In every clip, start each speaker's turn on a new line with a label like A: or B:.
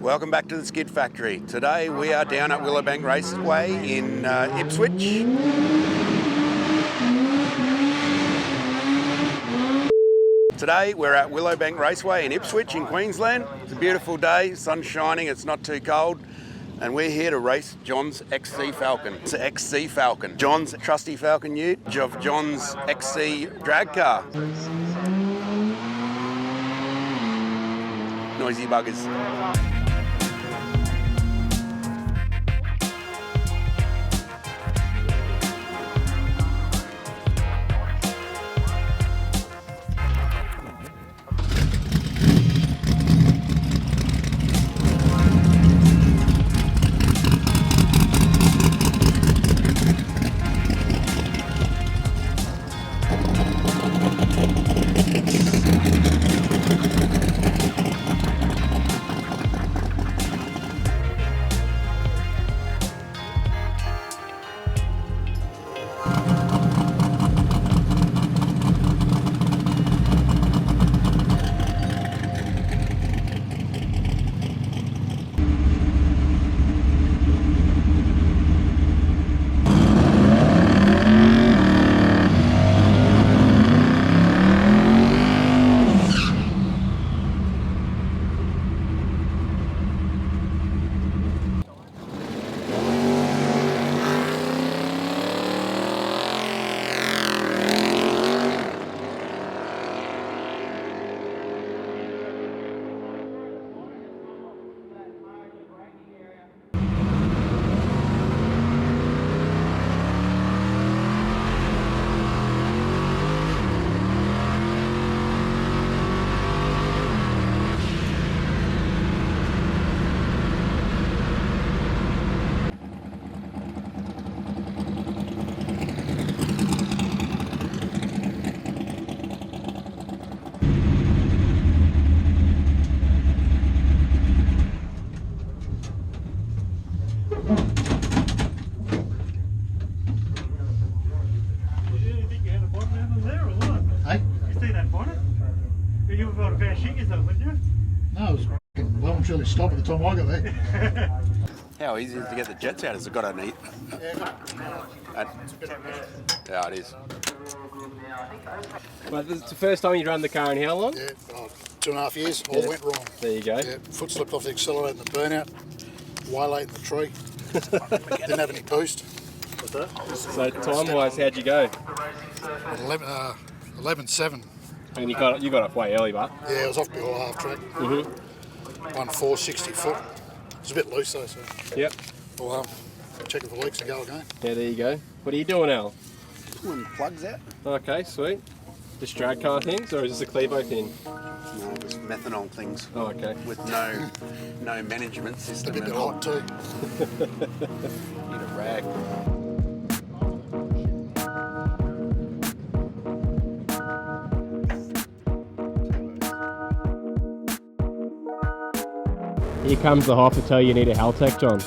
A: Welcome back to the Skid Factory. Today we are down at Willowbank Raceway in Ipswich. Today we're at Willowbank Raceway in Ipswich in Queensland. It's a beautiful day, sun's shining, it's not too cold, and we're here to race John's XC Falcon. It's an XC Falcon. John's trusty Falcon Ute of John's XC drag car. Noisy buggers.
B: Really stop at the time I got there.
A: How easy is it to get the jets out? Has it got an eat? Yeah, it is.
C: But this is the first time you run the car in how long?
B: Yeah, 2.5 years. All went wrong.
C: There you go.
B: Yeah, foot slipped off the accelerator in the burnout, way late in the tree. Didn't have any boost.
C: What's that? So time-wise, how'd you go?
B: 11.7.
C: And you got off way early, but?
B: Yeah, I was off before half track. Won 460 foot. It's a bit loose though, so.
C: Yep.
B: We'll check if the leaks and go again.
C: Yeah, there you go. What are you doing, Al?
A: Pulling the plugs out.
C: Okay, sweet. Just drag car things, or is this a Clevo thing?
A: No, just methanol things.
C: Oh, okay.
A: With no management system.
B: It's a bit hot too.
A: Need a rag.
C: Here comes the half to tell you need a Haltech, John.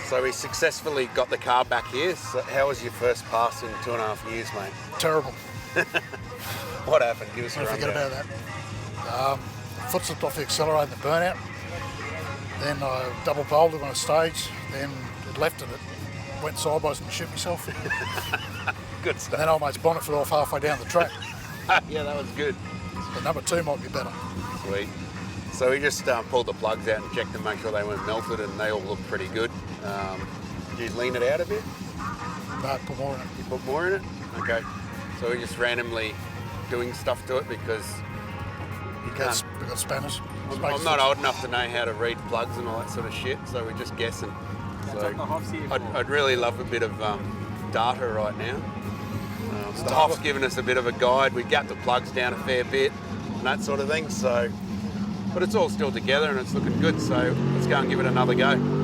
A: So we successfully got the car back here. So how was your first pass in 2.5 years, mate?
B: Terrible.
A: What happened? Give us a
B: Forget
A: rundown.
B: about that. Foot slipped off the accelerator in the burnout. Then I double bolted on a stage. Then it left and it went sideways and shit myself.
A: Good stuff.
B: And then old mate's bonnet flew off halfway down the track.
A: Yeah, that was good.
B: But number 2 might be better.
A: Sweet. So we just pulled the plugs out and checked to make sure they weren't melted, and they all look pretty good. Did you lean it out a bit?
B: No, put more in it.
A: You put more in it? Okay. So we're just randomly doing stuff to it because
B: We've got spanners.
A: I'm not old enough to know how to read plugs and all that sort of shit, so we're just guessing. So I'd really love a bit of data right now. The Hoff's given us a bit of a guide. We gapped the plugs down a fair bit and that sort of thing. So, but it's all still together and it's looking good. So let's go and give it another go.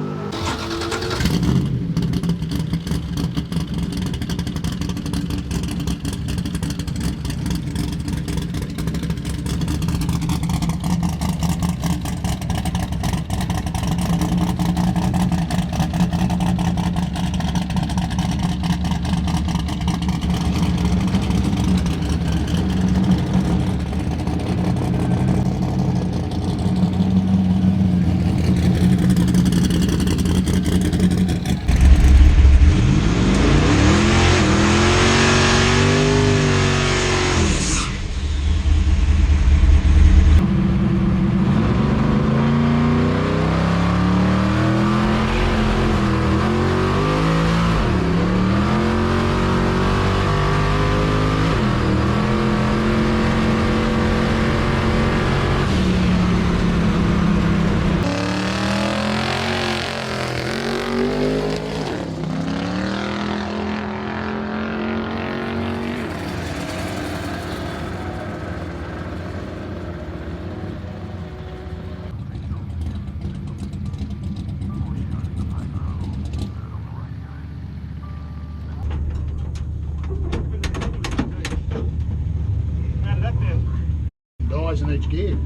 B: In each gear.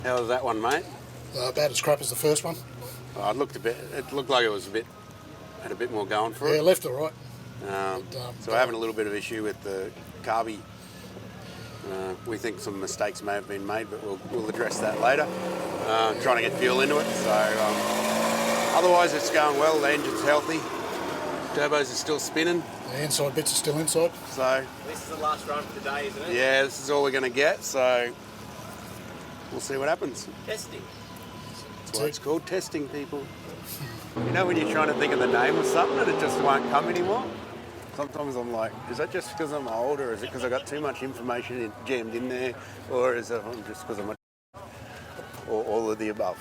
A: How was that one, mate?
B: About as crap as the first one.
A: Oh, it looked like it was had a bit more going for it.
B: Yeah, left or right.
A: So we're having a little bit of issue with the carby. We think some mistakes may have been made, but we'll address that later. Trying to get fuel into it. So otherwise, it's going well. The engine's healthy. Turbos are still spinning.
B: The inside bits are still inside.
A: So
C: This is the last run for the day, isn't it?
A: yeah, this is all we're going to get. So we'll see what happens.
C: Testing.
A: That's why it's called testing, people. You know when you're trying to think of the name of something and it just won't come anymore? Sometimes I'm like, is that just because I'm old, or is it because I got too much information jammed in there, or is it just because I'm a or all of the above?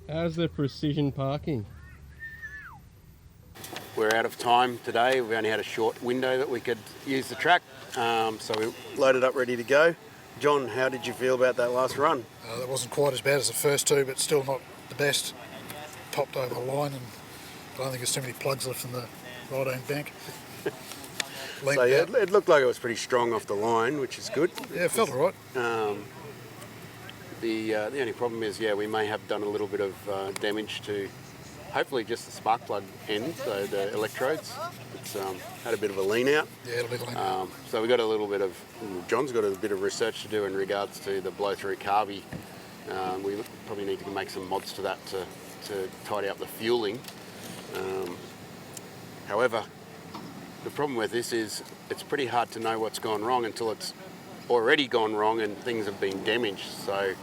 C: How's the precision parking?
A: We're out of time today. We only had a short window that we could use the track, so we loaded up ready to go. John, how did you feel about that last run?
B: That wasn't quite as bad as the first two, but still not the best. Popped over the line, and I don't think there's too many plugs left in the right-hand bank.
A: So yeah, it looked like it was pretty strong off the line, which is good.
B: Yeah, it felt all right.
A: The only problem is, we may have done a little bit of damage to, hopefully just the spark plug end, so the electrodes. It's had a bit of a lean out.
B: Yeah, it'll be lean out.
A: So we got a little bit of, John's got a bit of research to do in regards to the blow through carby. We probably need to make some mods to that to to tidy up the fueling. However, the problem with this is it's pretty hard to know what's gone wrong until it's already gone wrong and things have been damaged. So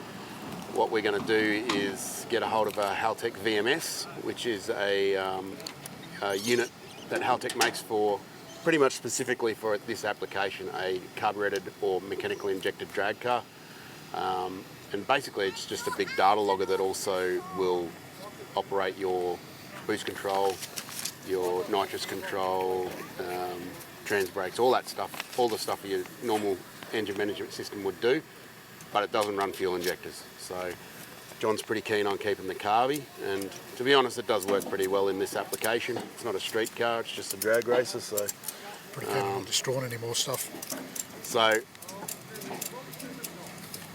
A: what we're going to do is get a hold of a Haltech VMS, which is a unit that Haltech makes for pretty much specifically for this application, a carburetted or mechanically injected drag car. And basically it's just a big data logger that also will operate your boost control, your nitrous control, trans brakes, all that stuff, all the stuff your normal engine management system would do, but it doesn't run fuel injectors. So John's pretty keen on keeping the Carby, and to be honest, it does work pretty well in this application. It's not a street car, it's just a drag racer, so...
B: Pretty keen on not destroying any more stuff.
A: So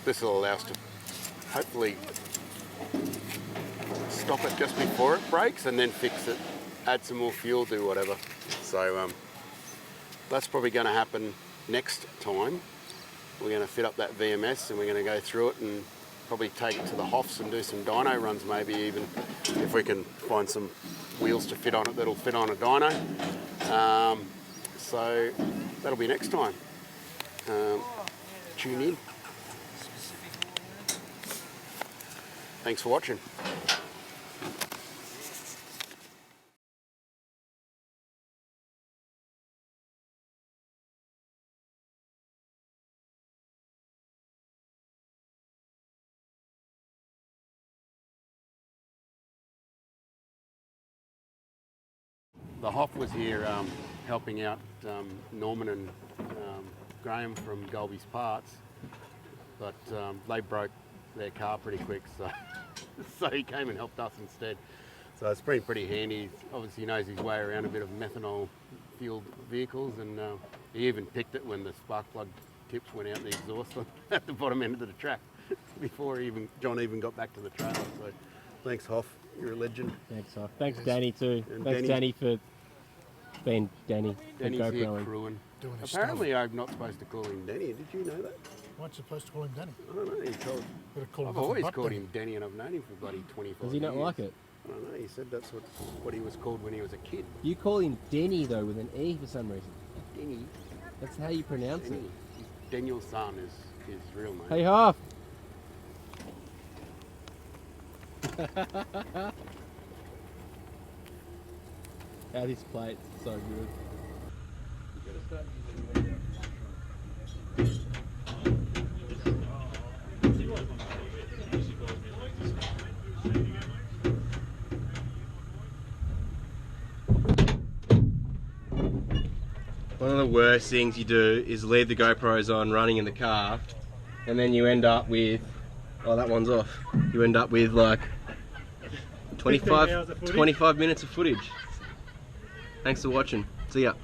A: this will allow us to hopefully stop it just before it breaks and then fix it, add some more fuel, do whatever. So that's probably going to happen next time. We're going to fit up that VMS and we're going to go through it and probably take it to the Hoffs and do some dyno runs, maybe even if we can find some wheels to fit on it that'll fit on a dyno. So that'll be next time. Tune in. Thanks for watching. The Hoff was here helping out Norman and Graham from Golby's Parts, but they broke their car pretty quick, so so he came and helped us instead. So it's been pretty handy. Obviously he knows his way around a bit of methanol fueled vehicles, and he even picked it when the spark plug tips went out the exhaust at the bottom end of the track before John even got back to the trailer. So thanks, Hoff, you're a legend.
C: Thanks, Hoff. Thanks, Danny, too. And thanks, Danny, for being Danny.
A: Danny's here crewing. Apparently I'm not supposed to call him Danny. Did you know that?
B: Why aren't you supposed to call him Danny?
A: I don't know. I've always called him Danny, and I've known him for bloody 25 years.
C: Does he not like it?
A: I don't know. He said that's what he was called when he was a kid.
C: You call him Denny, though, with an E for some reason.
A: Denny.
C: That's how you pronounce it.
A: Daniel's son is his real name.
C: Hey, Hoff! This plate's so good. One of the worst things you do is leave the GoPros on running in the car, and then you end up with, oh, that one's off. You end up with like 25 minutes of footage. Thanks for watching. See ya.